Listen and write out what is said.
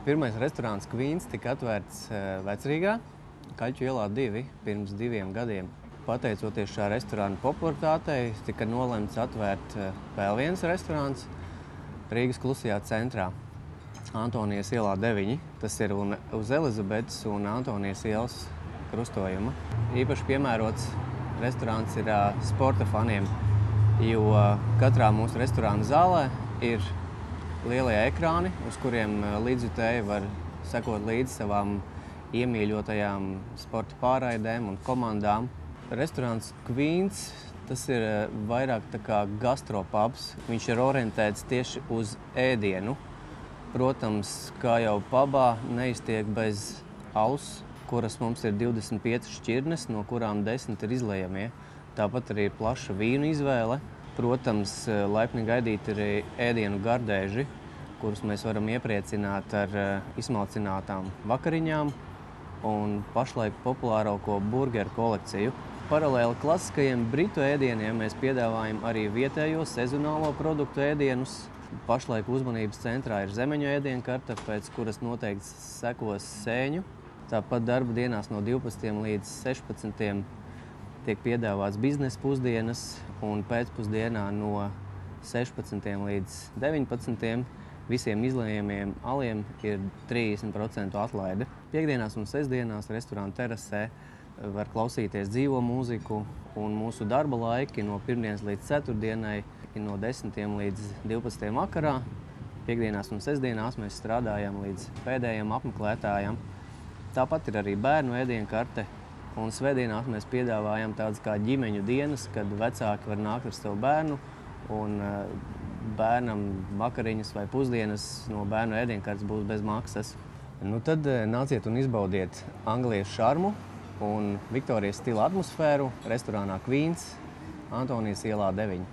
Pirmais restorāns Queens tika atvērts Vecrīgā, Kaļķu ielā 2, pirms 2 gadiem. Pateicoties šā restorāna popularitātei, tika nolemts atvērt vēl viens restorāns Rīgas klusajā centrā, Antonijas ielā 9. Tas ir uz Elizabetes un Antonijas ielas krustojuma. Īpaši piemērots restorāns ir sporta faniem, jo katrā mūsu restorāna zālē ir lielie ekrāni, uz kuriem līdzjutēji var sekot līdzi savām iemīļotajām sporta pārraidēm un komandām. Restorāns Queens, tas ir vairāk tā kā gastropubs. Viņš ir orientēts tieši uz ēdienu. Protams, kā jau pubā, neiztiek bez alus, kuras mums ir 25 šķirnes, no kurām 10 ir izlejamie. Tāpat arī ir plaša vīnu izvēle. Protams, laipni gaidīti arī ēdienu gardēži, kurus mēs varam iepriecināt ar izsmalcinātām vakariņām un pašlaik populārāko burgeru kolekciju. Paralēli klasiskajiem britu ēdieniem mēs piedāvājam arī vietējo sezonālo produktu ēdienus. Pašlaik uzmanības centrā ir zemeņu ēdienu karte, pēc kuras noteikti sekos sēņu. Tāpat darba dienās no 12 līdz 16 tiek piedāvāts biznesa pusdienas, un pēcpusdienā no 16 līdz 19 visiem izlejamiem aliem ir 30% atlaide. Piektdienās un sestdienās restorāna terasē var klausīties dzīvo mūziku, un mūsu darba laiki no pirmdienas līdz ceturtdienai ir no 10 līdz 12 vakarā. Piektdienās un sestdienās mēs strādājam līdz pēdējiem apmeklētājam. Tāpat ir arī bērnu ēdienu karte. Un svētdienās mēs piedāvājam tādas kā ģimeņu dienas, kad vecāki var nākt ar savu bērnu un bērnam vakariņas vai pusdienas no bērnu ēdienkartes būs bez maksas. Nu tad nāciet un izbaudiet Anglijas šarmu un Viktorijas stila atmosfēru restorānā Queens, Antonijas ielā 9.